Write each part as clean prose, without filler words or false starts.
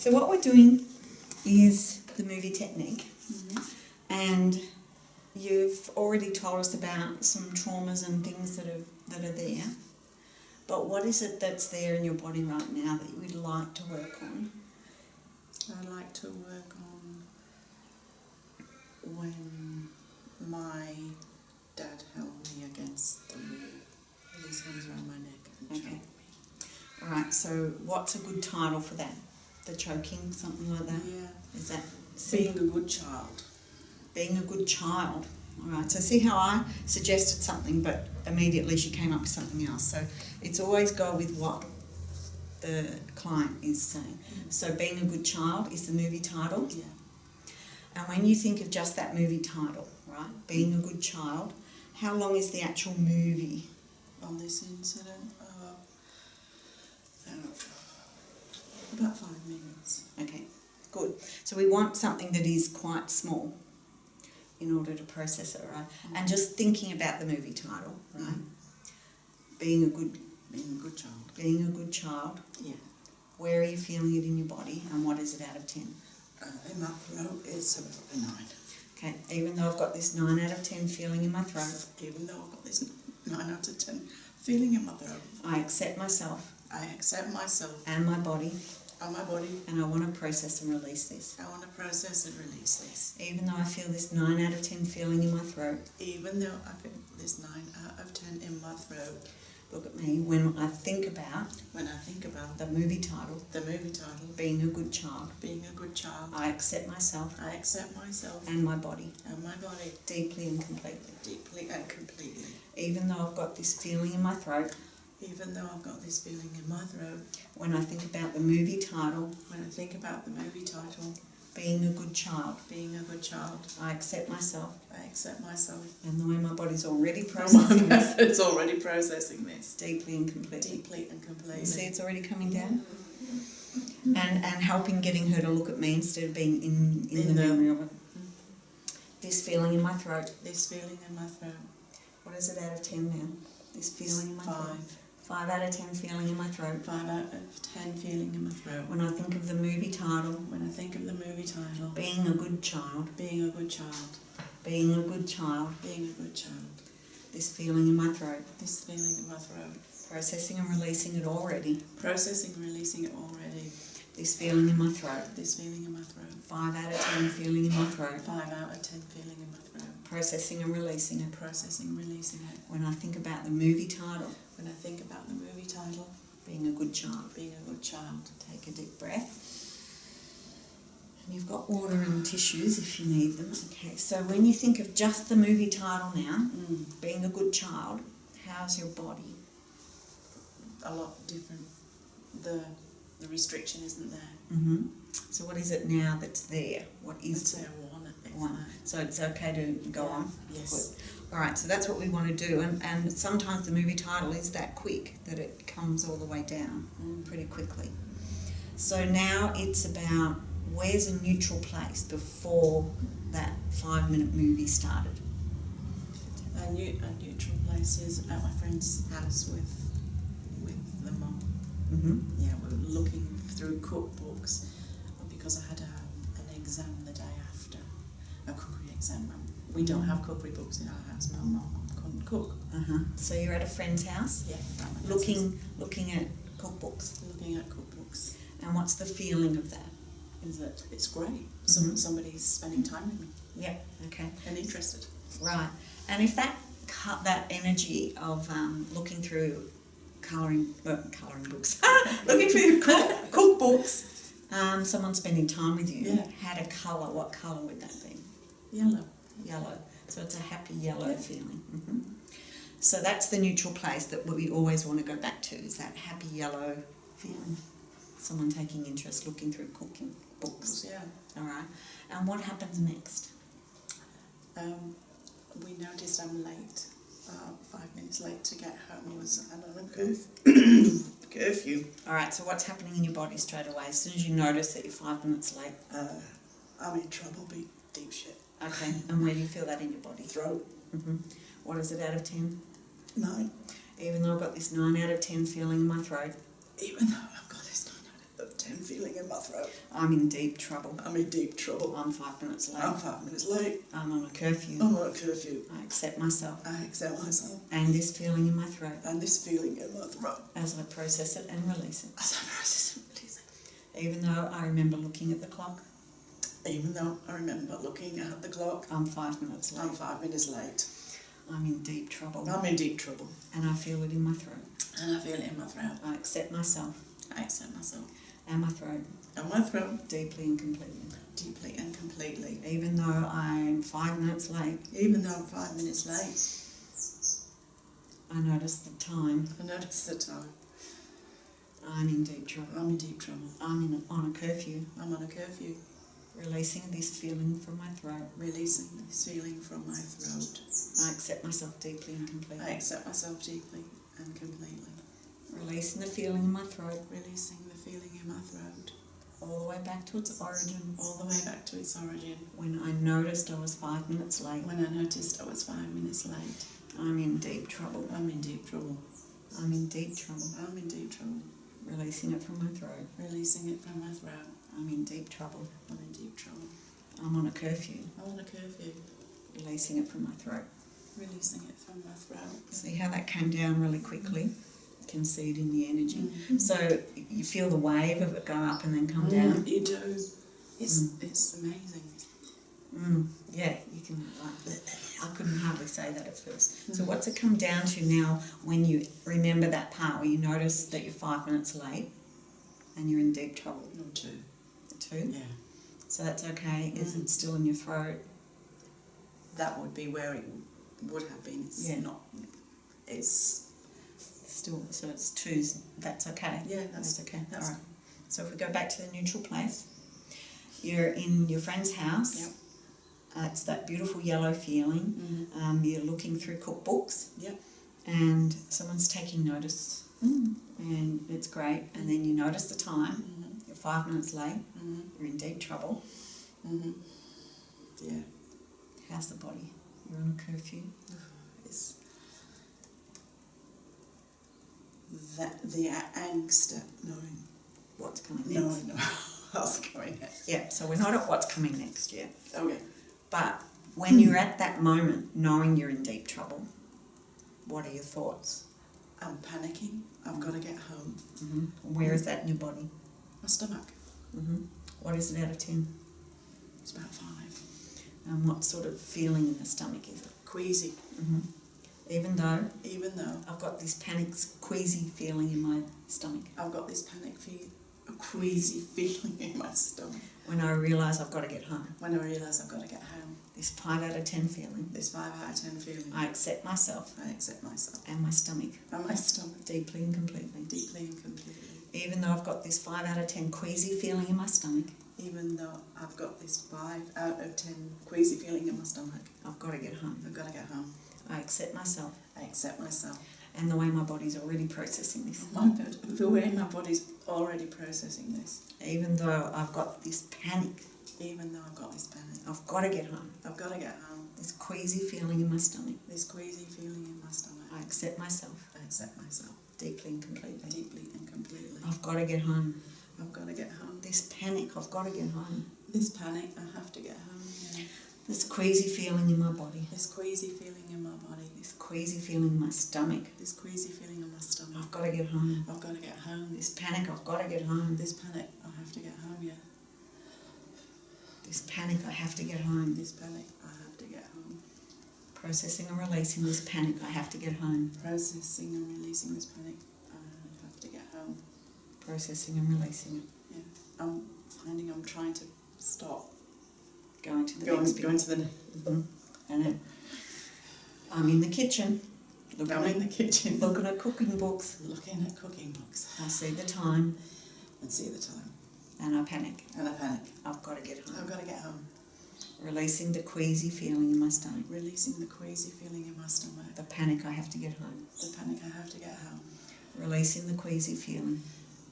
So what we're doing is the movie technique, and you've already told us about some traumas and things that are there. But what is it that's there in your body right now that you would like to work on? I'd like to work on when my dad held me against the wall with his hands around my neck and choked me. All right, so what's a good title for that? The choking, something like that? Yeah. Is that Being a good child. Being a good child. All right, so see how I suggested something, but immediately she came up with something else. So it's always go with what the client is saying. So being a good child is the movie title. Yeah. And when you think of just that movie title, right, being a good child, how long is the actual movie? On this incident, about 5 minutes. Okay, good. So we want something that is quite small in order to process it, right? And just thinking about the movie title, right? Being a good child. Being a good child. Yeah. Where are you feeling it in your body, and what is it out of 10? In my throat, it's about a 9. Okay, even though I've got this 9 out of 10 feeling in my throat. Even though I've got this 9 out of 10 feeling in my throat. I accept myself. I accept myself. And my body. And my body. And I want to process and release this. I want to process and release this. Even though I feel this 9 out of 10 feeling in my throat. Even though I feel this 9 out of 10 in my throat. Look at me. When I think about the movie title, being a good child, I accept myself. I accept myself. And my body. And my body. Deeply and completely. Deeply and completely. Even though I've got this feeling in my throat. Even though I've got this feeling in my throat. When I think about the movie title. Being a good child. Being a good child. I accept myself. I accept myself. And the way my body's already processing this. It's already processing this. Deeply and completely. Deeply and completely. You see it's already coming down? And helping getting her to look at me instead of being in the memory of it. This feeling in my throat. This feeling in my throat. What is it out of 10 now? This feeling in my throat. 5 out of 10 feeling in my throat. 5 out of 10 feeling in my throat. When I think of the movie title. Being a good child. Being a good child. Being a good child. Being a good child. This feeling in my throat. This feeling in my throat. Processing and releasing it already. Processing and releasing it already. This feeling in my throat. This feeling in my throat. 5 out of 10 feeling in my throat. 5 out of 10 feeling in my throat. Processing and releasing it. Processing and releasing it. When I think about the movie title. When I think about the movie title. Being a good child. Being a good child. Take a deep breath. And you've got water and tissues if you need them. Okay, so when you think of just the movie title now, being a good child, how's your body? A lot different. The restriction isn't there. So what is it now that's there? What is it's there? One. So it's okay to go on? Yes. Good. All right, so that's what we want to do. And sometimes the movie title is that quick that it comes all the way down pretty quickly. So now it's about where's a neutral place before that 5-minute movie started? A neutral place is at my friend's house with the mum. Yeah, we were looking through cookbooks because I had an exam the day after, a cookery exam. We don't have cookery books in our house. My mum couldn't cook. So you're at a friend's house? Yeah. Looking at cookbooks? Looking at cookbooks. And what's the feeling of that? Is that it's great. Somebody's spending time with me. Yeah, okay. And interested. Right. And if that energy of looking through colouring books, looking through cookbooks, someone spending time with you, had a colour, what colour would that be? Yellow. Yellow. So it's a happy yellow feeling. So that's the neutral place that we always want to go back to, is that happy yellow feeling. Someone taking interest, looking through cooking books. Yeah. All right. And what happens next? We noticed I'm late. 5 minutes late to get home. I was on a curfew. All right. So what's happening in your body straight away as soon as you notice that you're 5 minutes late? I'm in trouble. Deep shit. Okay. And where do you feel that in your body? Throat. What is it out of 10? 9. Even though I've got this 9 out of 10 feeling in my throat. Even though I've got this 9 out of 10 feeling in my my throat. I'm in deep trouble. I'm in deep trouble. I'm 5 minutes late. I'm 5 minutes late. I'm on a curfew. I'm on a curfew. I accept myself. I accept myself. And this feeling in my throat. And this feeling in my throat. As I process it and release it. As I process it and release it. Even though I remember looking at the clock. Even though I remember looking at the clock. I'm 5 minutes late. I'm 5 minutes late. I'm in deep trouble. I'm in deep trouble. And I feel it in my throat. And I feel it in my throat. I accept myself. I accept myself. And my throat. And my throat. Deeply and completely. Deeply and completely. Even though I'm 5 minutes late. Even though I'm 5 minutes late. I notice the time. I notice the time. I'm in deep trouble. I'm in deep trouble. On a curfew. I'm on a curfew. Releasing this feeling from my throat. Releasing this feeling from my throat. I accept myself deeply and completely. I accept myself deeply and completely. Releasing the feeling in my throat. Releasing the feeling in my throat. All the way back to its origin. All the way back to its origin. When I noticed I was 5 minutes late. When I noticed I was 5 minutes late. I'm in deep trouble. I'm in deep trouble. I'm in deep trouble. I'm in deep trouble. Releasing it from my throat. Releasing it from my throat. I'm in deep trouble. I'm in deep trouble. I'm on a curfew. I'm on a curfew. Releasing it from my throat. Releasing it from my throat. See how that came down really quickly? You can see it in the energy. Mm-hmm. So you feel the wave of it go up and then come down. You do. It's amazing. Yeah, you can. I couldn't hardly say that at first. So what's it come down to now when you remember that part where you notice that you're 5 minutes late and you're in deep trouble? No, 2. 2? Yeah. So that's okay. Is it still in your throat? That would be where it would have been. It's not. It's still. So it's 2. That's okay. Yeah, that's okay. That's all right. So if we go back to the neutral place, you're in your friend's house. Yep. It's that beautiful yellow feeling. You're looking through cookbooks. Yep. And someone's taking notice. And it's great. And then you notice the time. You're 5 minutes late. You're in deep trouble. Yeah. How's the body? You're on a curfew. It's that the angst at knowing what's coming next. No, what's coming next. Yeah, so we're not at what's coming next yet. Okay. But when you're at that moment, knowing you're in deep trouble, what are your thoughts? I'm panicking. I've got to get home. Where is that in your body? My stomach. What is it out of 10? It's about 5. And what sort of feeling in the stomach is it? Queasy. Even though I've got this panic, queasy feeling in my stomach. I've got this queasy feeling in my stomach. When I realise I've got to get home. When I realise I've got to get home. This 5 out of 10 feeling. This 5 out of 10 feeling. I accept myself. I accept myself. And my stomach. And my stomach. Deeply and completely. Deeply and completely. Even though I've got this 5 out of 10 queasy feeling in my stomach. Even though I've got this 5 out of 10 queasy feeling in my stomach. I've got to get home. I've got to get home. I accept myself. I accept myself. And the way my body's already processing this. The way my body's already processing this. Even though I've got this panic. Even though I've got this panic. I've got to get home. I've got to get home. This queasy feeling in my stomach. This queasy feeling in my stomach. I accept myself. I accept myself. Deeply and completely. Deeply and completely. I've got to get home. I've got to get home. This panic, I've got to get home. This panic, I have to get home. Yeah. This queasy feeling in my body. This queasy feeling in my body. This queasy feeling in my stomach. This queasy feeling in my stomach. I've got to get home. I've got to get home. This panic, I've got to get home. This panic, I have to get home, yeah. This panic, I have to get home. This panic, I have to get home. Processing and releasing this panic, I have to get home. Processing and releasing this panic, I have to get home. Processing and releasing it. Yeah. I'm finding I'm trying to stop. Going to the Going next to the And then I'm in the kitchen. I'm in the kitchen. Looking at cooking books. Looking at cooking books. I see the time. And see the time. And I panic. And I panic. I've got to get home. I've got to get home. Releasing the queasy feeling in my stomach. Releasing the queasy feeling in my stomach. The panic, I have to get home. The panic, I have to get home. Releasing the queasy feeling.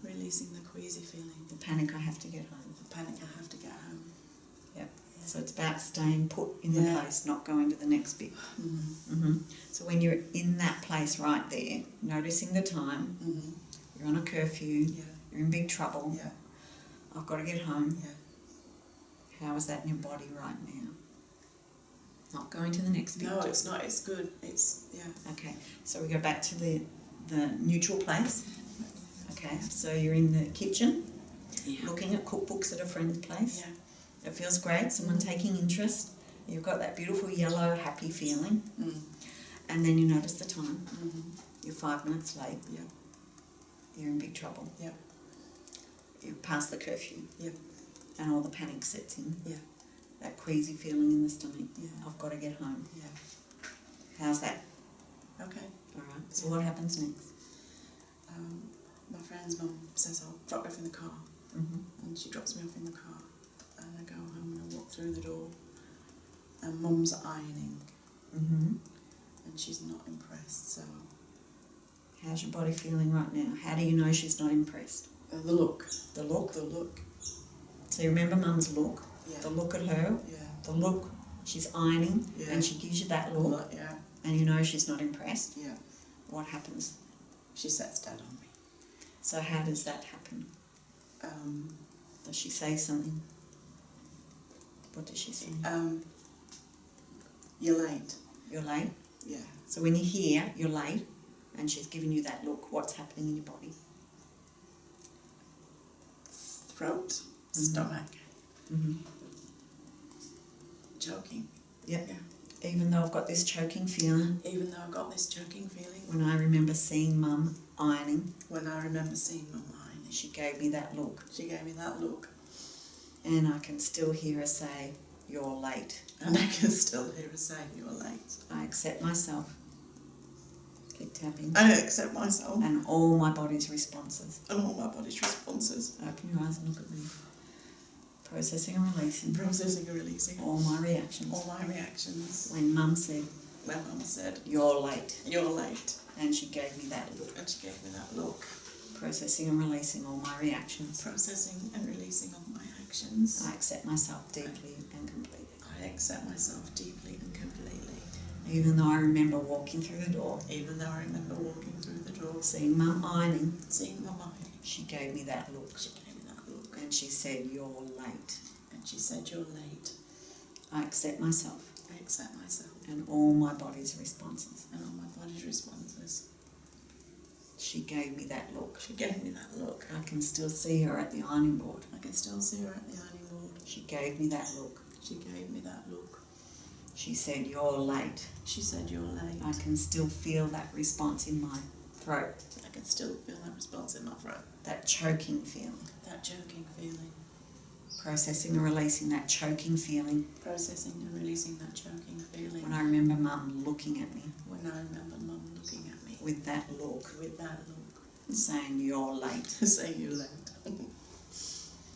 Releasing the queasy feeling. The panic, I have to get home. The panic, I have to get home. Yep. So it's about staying put in the place, not going to the next bit. So when you're in that place right there, noticing the time, you're on a curfew, you're in big trouble. Yeah. I've got to get home. Yeah. How is that in your body right now? Not going to the next bit. No, it's not. It's good. It's, yeah. Okay, so we go back to the neutral place. Okay, so you're in the kitchen, looking at cookbooks at a friend's place. Yeah. It feels great, someone taking interest. You've got that beautiful yellow, happy feeling. And then you notice the time. You're 5 minutes late. Yeah. You're in big trouble. Yeah. You've passed the curfew. Yeah. And all the panic sets in. Yeah. That queasy feeling in the stomach. Yeah. I've got to get home. Yeah. How's that? Okay. All right. So what happens next? My friend's mum says I'll drop you off in the car. And she drops me off in the car. And I go home and I walk through the door. And Mum's ironing. And she's not impressed, so... How's your body feeling right now? How do you know she's not impressed? The look. The look? The look. So you remember Mum's look? Yeah. The look at her? Yeah. The look, she's ironing, Yeah. and she gives you that look, Yeah. and you know she's not impressed. Yeah. What happens? She sets Dad on me. So how does that happen? Does she say something? What does she say? You're late. You're late? Yeah. So when you hear you're late, and she's giving you that look, what's happening in your body? Throat, stomach, choking. Yeah. Yeah. Even though I've got this choking feeling, Even though I've got this choking feeling, when I remember seeing Mum ironing, when I remember seeing Mum ironing, she gave me that look, she gave me that look, and I can still hear her say, "You're late." and I can still hear her saying, "You're late." I accept myself. Keep tapping. I accept myself And all my body's responses. and all my body's responses. Open your eyes and look at me. Processing and releasing. Processing and releasing All my reactions. all my reactions. When Mum said, When Mum said, "You're late," "You're late," and she gave me that look. and she gave me that look. Processing and releasing all my reactions. Processing and releasing all my actions. I accept myself deeply and completely. I accept myself deeply and completely. Even though I remember walking through the door, Even though I remember walking through the door, seeing Mum ironing, seeing Mum ironing, she gave me that look. she gave me that look. And she said, "You're late." And she said, "You're late." I accept myself I accept myself and all my body's responses. and all my body's responses. She gave me that look. She gave me that look. I can still see her at the ironing board. I can still see her at the ironing board. She gave me that look. She gave me that look. She said, "You're late." She said, "You're late." I can still feel that response in my throat, I can still feel that response in my throat. that choking feeling. That choking feeling. Processing and releasing that choking feeling Processing and releasing that choking feeling. when I remember Mum looking at me When I remember Mum looking at me with that look, with that look. saying, "You're late." Saying, "You're late."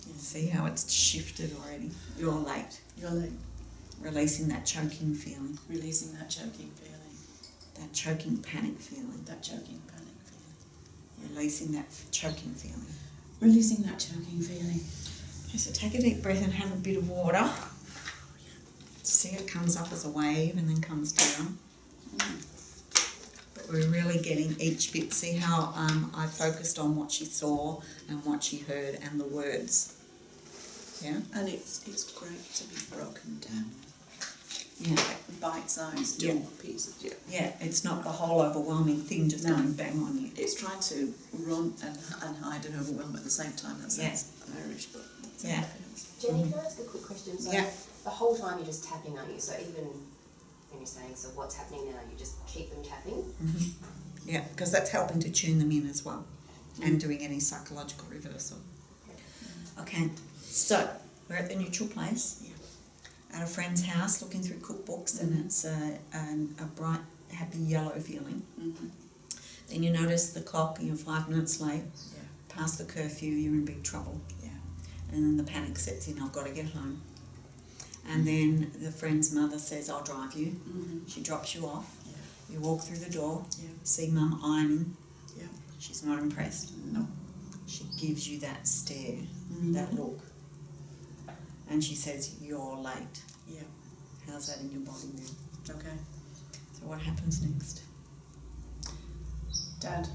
You see how it's shifted already? You're late. You're late. Releasing that choking feeling, Releasing that choking feeling. that choking panic feeling, That choking panic feeling. releasing that choking feeling. Releasing that choking feeling. Okay, so take a deep breath and have a bit of water. See, it comes up as a wave and then comes down. But we're really getting each bit. See how I focused on what she saw and what she heard and the words. Yeah? And it's great to be broken down. Yeah. Bite-sized Yeah. pieces. Yeah. Yeah, it's not the whole overwhelming thing just going bang on you. It's trying to run and hide and overwhelm at the same time. That sounds Irish, but that's how Yeah. it feels. Jenny, can I ask a quick question? So Yeah. the whole time you're just tapping, aren't you? So even when you're saying, so what's happening now, you just keep them tapping? Yeah, because that's helping to tune them in as well and doing any psychological reversal. Okay, so we're at the neutral place. At a friend's house looking through cookbooks and it's a bright, happy yellow feeling. Then you notice the clock and you're 5 minutes late. Yeah. Past the curfew, you're in big trouble. Yeah. And then the panic sets in, I've got to get home. And then the friend's mother says, "I'll drive you." She drops you off. Yeah. You walk through the door, Yeah. see Mum ironing. Yeah. She's not impressed. No. She gives you that stare, that look. And she says, "You're late." Yeah. How's that in your body now? Okay. So what happens next? Dad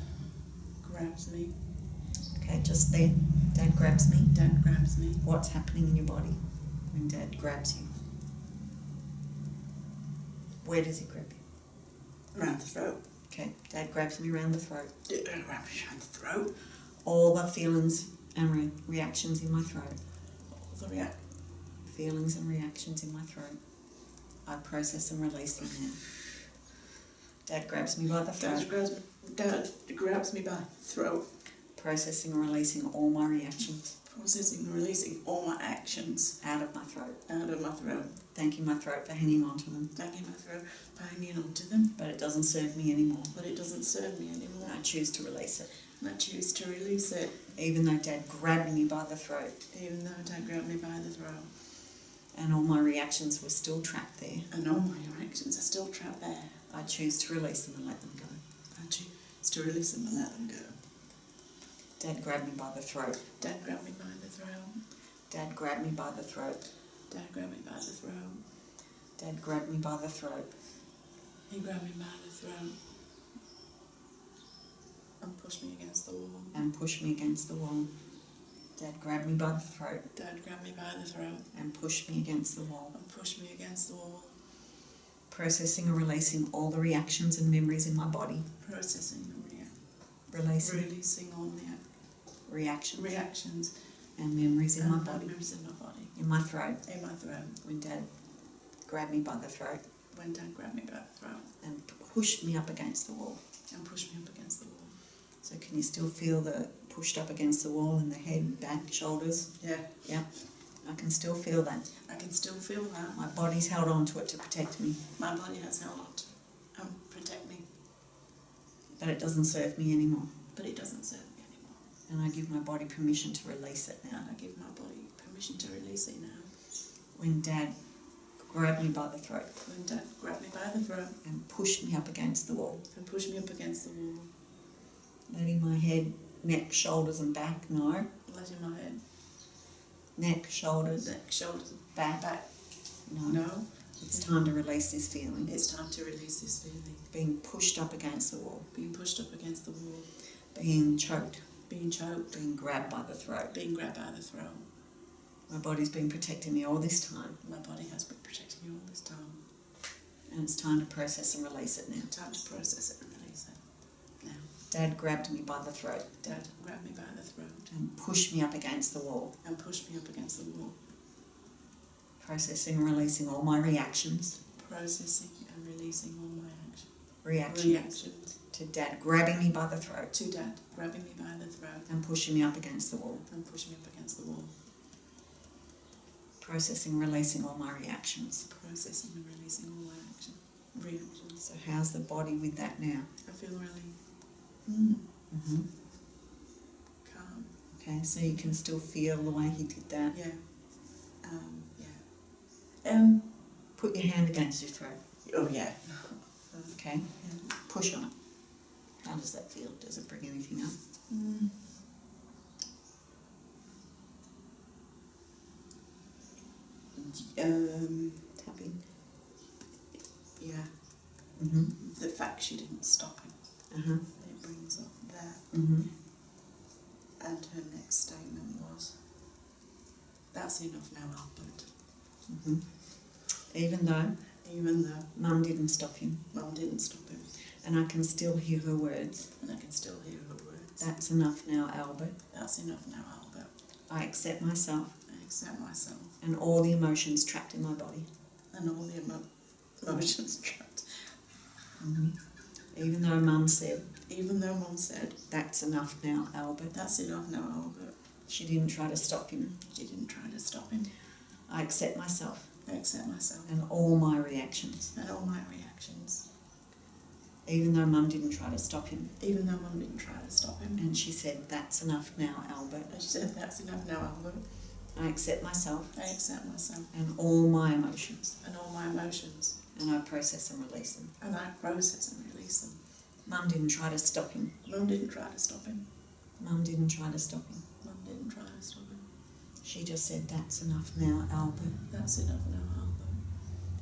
grabs me. Okay, just there. Dad grabs me. Dad grabs me. What's happening in your body when Dad grabs you? Where does he grab you? Around the throat. Okay, Dad grabs me around the throat. Dad grabs me around the throat. All the feelings and reactions in my throat. All the Feelings and reactions in my throat. I process and release them now. Dad grabs me by the throat. Dad grabs me by the throat. Processing and releasing all my reactions. Processing and releasing all my actions out of my throat. Out of my throat. Thanking my throat for hanging on to them. Thanking my throat for hanging on to them. But it doesn't serve me anymore. But it doesn't serve me anymore. And I choose to release it. And I choose to release it. Even though Dad grabbed me by the throat. Even though Dad grabbed me by the throat. And all my reactions were still trapped there. And all my reactions are still trapped there. I choose to release them and let them go. I choose to release them and let them go. Dad grabbed me by the throat. Dad grabbed me by the throat. Dad grabbed me by the throat. Dad grabbed me by the throat. Dad grabbed me by the throat. He grabbed me by the throat. And pushed me against the wall. And pushed me against the wall. Dad grabbed me by the throat. Dad grabbed me by the throat. And pushed me against the wall. And pushed me against the wall. Processing and releasing all the reactions and memories in my body. Processing and releasing all the reactions and memories in my body. In my throat. In my throat. When Dad grabbed me by the throat. When Dad grabbed me by the throat. And pushed me up against the wall. And pushed me up against the wall. So can you still feel the pushed up against the wall in the head, back, shoulders? Yeah. Yeah. I can still feel that. I can still feel that. My body's held on to it to protect me. My body has held on to protect me. But it doesn't serve me anymore. But it doesn't serve me anymore. And I give my body permission to release it now. And I give my body permission to release it now. When Dad grabbed me by the throat. When Dad grabbed me by the throat. And pushed me up against the wall. And pushed me up against the wall. Letting my head, neck, shoulders and back, no. Letting my head. Neck, shoulders. Neck, shoulders. Back. No. No. It's time to release this feeling. It's time to release this feeling. Being pushed up against the wall. Being pushed up against the wall. Being choked. Being choked. Being grabbed by the throat. Being grabbed by the throat. My body's been protecting me all this time. My body has been protecting me all this time. And it's time to process and release it now. Time to process it and release it now. Dad grabbed me by the throat. Dad grabbed me by the throat. And pushed me up against the wall. And pushed me up against the wall. Processing and releasing all my reactions. Processing and releasing all my reactions. To Dad grabbing me by the throat. To Dad grabbing me by the throat. And pushing me up against the wall. And pushing me up against the wall. Processing and releasing all my reactions. Processing and releasing all my reactions. So how's the body with that now? I feel really calm. Okay, so you can still feel the way he did that? Yeah. Put your hand against your throat. Oh, yeah. Okay. Yeah. Push on it. How does that feel? Does it bring anything up? Tapping. Yeah. The fact she didn't stop him. It brings up that. And her next statement was, "That's enough now, Albert." Even though Mum didn't stop him. Mum didn't stop him. And I can still hear her words. And I can still hear her words. That's enough now, Albert. That's enough now, Albert. I accept myself. I accept myself. And all the emotions trapped in my body. And all the emotions trapped. Even though Mum said. That's enough now, Albert. That's enough now, Albert. She didn't try to stop him. She didn't try to stop him. I accept myself. I accept myself. And all my reactions. And all my reactions. Even though Mum didn't try to stop him. Even though Mum didn't try to stop him. And she said, "That's enough now, Albert." And she said, "That's enough now, Albert." I accept myself. I accept myself. And all my emotions. And all my emotions. And I process and release them. And I process and release them. Mum didn't try to stop him. Mum didn't try to stop him. Mum didn't try to stop him. Mum didn't try to stop him. She just said, "That's enough now, Albert." That's enough now, Albert.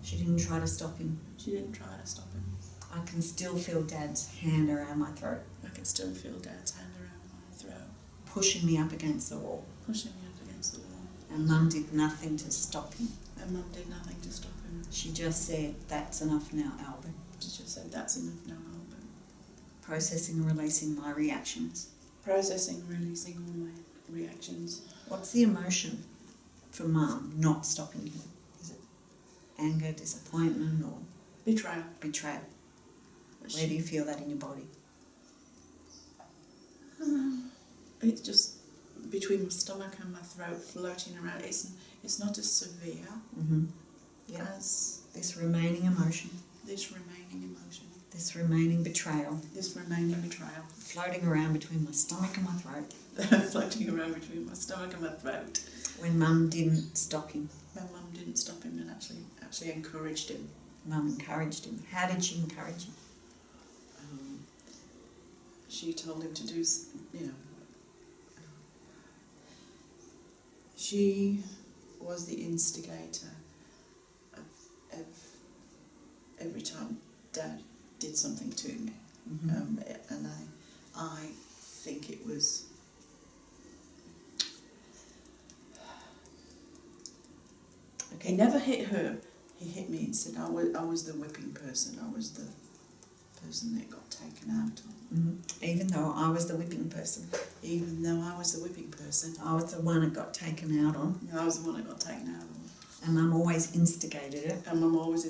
She didn't try to stop him. She didn't try to stop him. I can still feel Dad's hand around my throat. I can still feel Dad's hand around my throat. pushing me up against the wall. Pushing me up against the wall. And Mum did nothing to stop him. And Mum did nothing to stop him. She just said, "That's enough now, Albert." She just said, "That's enough now, Albert." Processing and releasing my reactions. Processing, releasing all my reactions. What's the emotion for Mum not stopping him? Is it anger, disappointment, or Betrayal. betrayal? Where do you feel that in your body? It's just between my stomach and my throat, floating around. It's not as severe Yeah. as This remaining emotion, this remaining emotion, this remaining betrayal, this remaining betrayal, floating around between my stomach and my throat. floating around between my stomach and my throat. When Mum didn't stop him, My mum didn't stop him and actually encouraged him. Mum encouraged him. How did she encourage him? She told him to do, she was the instigator of every time Dad did something to me. And I think it was he never hit her, he hit me instead. I was the whipping person, I was the person that got taken out on. Even though I was the whipping person, Even though I was the whipping person, I was the one that got taken out on, I was the one that got taken out on. and Mum always instigated it, And Mum always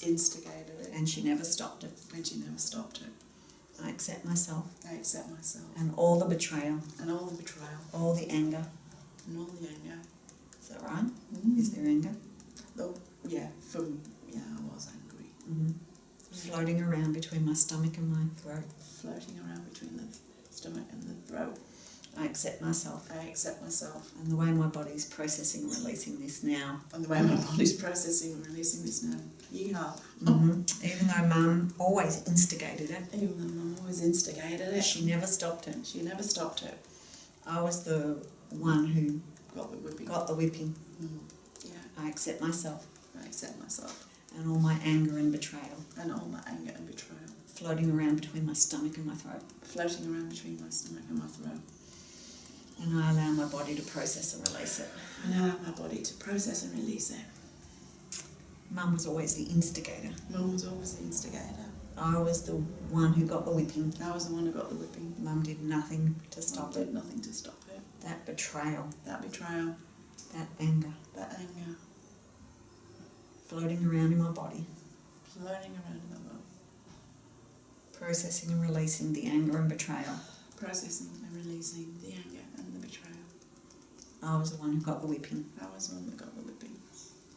instigated it, and she never stopped it. and she never stopped it. I accept myself, I accept myself, and all the betrayal, and all the betrayal, all the anger. and all the anger. Is that right? Is there anger? Though, I was angry. Floating around between my stomach and my throat. Floating around between the stomach and the throat. I accept myself, I accept myself, and the way my body's processing and releasing this now. and the way my body's processing and releasing this now. Yeehaw. Even though Mum always instigated it, Even though Mum always instigated it, she never stopped it. she never stopped it. I was the one who Got the whipping. got the whipping. Yeah, I accept myself, I accept myself, and all my anger and betrayal. and all my anger and betrayal. Floating around between my stomach and my throat. Floating around between my stomach and my throat. And I allow my body to process and release it. And I allow my body to process and release it. Mum was always the instigator. Mum was always the instigator. I was the one who got the whipping. I was the one who got the whipping. Mum did nothing to Mum stop did it. nothing to stop it. That betrayal, That betrayal, that anger, that anger, floating around in my body. floating around in my body. Processing and releasing the anger and betrayal. Processing and releasing the anger and the betrayal. I was the one who got the whipping. I was the one that got the whipping.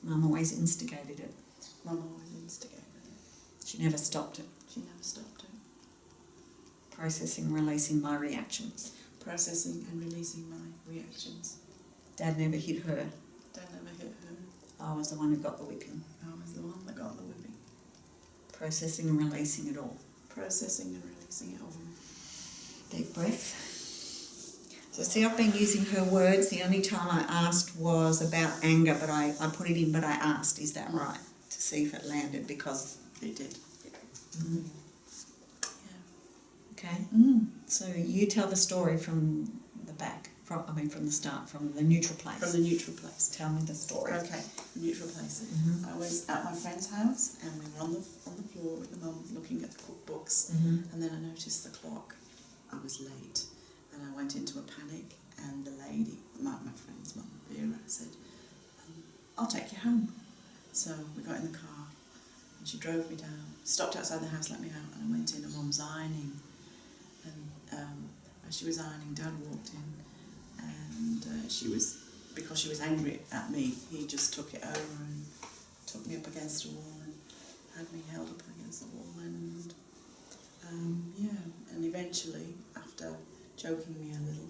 Mum always instigated it. Mum always instigated it. She never stopped it. She never stopped it. Processing and releasing my reactions. Processing and releasing my reactions. Dad never hit her. Dad never hit her. I was the one who got the whipping. I was the one that got the whipping. Processing and releasing it all. Processing and releasing it all. Deep breath. So see, I've been using her words. The only time I asked was about anger, but I put it in, but I asked, is that right? To see if it landed, because It did. okay. So you tell the story from the back, from the start, from the neutral place. From the neutral place. Tell me the story. Okay, neutral places. I was at my friend's house and we were on the floor with the mum looking at the cookbooks, and then I noticed the clock. I was late and I went into a panic, and the lady, my friend's mum, Vera, said, "I'll take you home." So we got in the car and she drove me down, stopped outside the house, let me out, and I went in and Mum's ironing. And as she was ironing, Dad walked in, and because she was angry at me, he just took it over and took me up against a wall and had me held up against the wall, and and eventually, after joking me a little,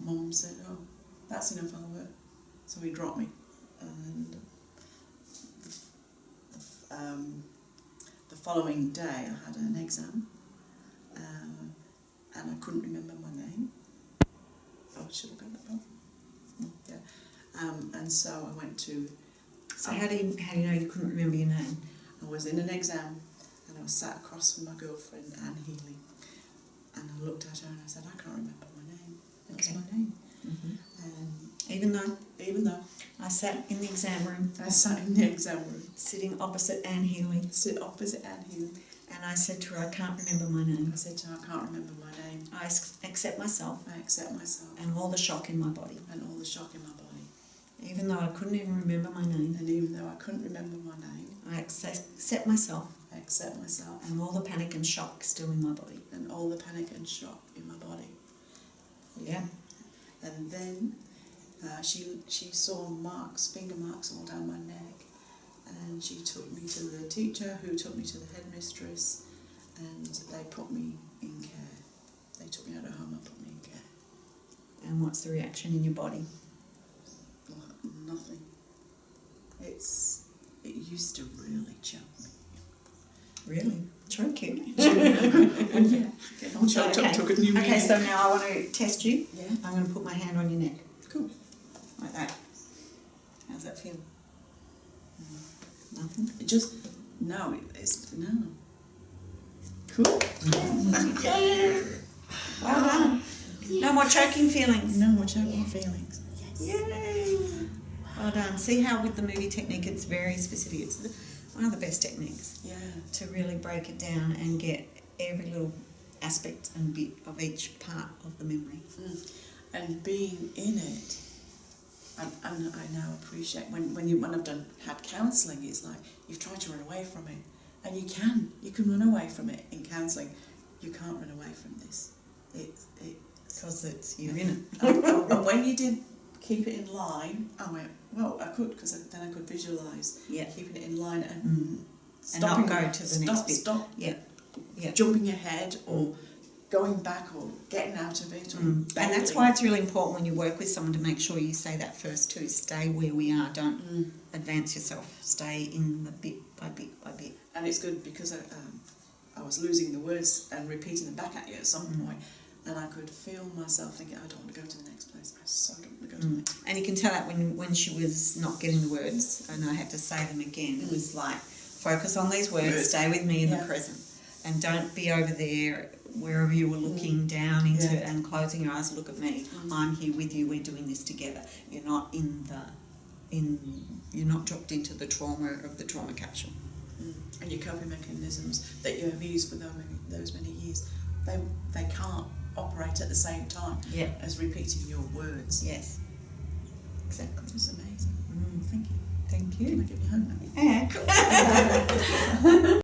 Mum said, "Oh, that's enough, Albert." So he dropped me, and the following day I had an exam, and I couldn't remember my name. Oh, should I go that far? Yeah. And so I went to... So how do you know you couldn't remember your name? I was in an exam and I was sat across from my girlfriend, Anne Healy, and I looked at her and I said, "I can't remember my name." And was Okay. my name. Mhm. And Even though even though I sat in the exam room, I sat in the exam room, sitting opposite Anne Healy, sit opposite Anne Healy, and I said to her, I can't remember my name. I said to her, I can't remember my name. I accept myself I accept myself and all the shock in my body. and all the shock in my body. Even though I couldn't even remember my name, And even though I couldn't remember my name, I accept myself I accept myself and all the panic and shock still in my body. and all the panic and shock in my body. Yeah. And then she saw marks, finger marks all down my neck, and she took me to the teacher, who took me to the headmistress, and they put me in care. They took me out of home and put me in care. And what's the reaction in your body? Nothing. It used to really choke me. Really? Choke you? Yeah. Get all choked up, took a new Okay, meaning. so now I want to test you. Yeah. I'm going to put my hand on your neck. Cool. Like that. How's that feel? Nothing? It just no. It's no. Cool. Well done. No more choking feelings. No more choking feelings. Yay! Well done. See how with the movie technique it's very specific. It's one of the best techniques Yeah. to really break it down and get every little aspect and bit of each part of the memory. And being in it, and I now appreciate when I've had counselling, it's like you've tried to run away from it, and you can run away from it in counselling. You can't run away from this. Because you're in it. And when you did keep it in line, I went, well, I could, because then I could visualise Yeah. keeping it in line and And stopping, not go to the next bit. Stop. Yeah. Yeah. Jumping ahead or going back or getting out of it. Or And that's why it's really important when you work with someone to make sure you say that first too. Stay where we are. Don't advance yourself. Stay in the bit by bit by bit. And it's good because I was losing the words and repeating them back at you at some point, and I could feel myself thinking, I don't want to go to the next place. I so don't want to go to the next place. And you can tell that when she was not getting the words and I had to say them again. It was like, focus on these words, stay with me in the present. And don't be over there wherever you were looking down into and closing your eyes, look at me. I'm here with you, we're doing this together. You're not you're not dropped into the trauma of the trauma capsule. And your coping mechanisms that you have used for those many years, they can't operate at the same time as repeating your words. Yes, exactly. It's amazing. Thank you. Thank you. Can I get you home now? Yeah.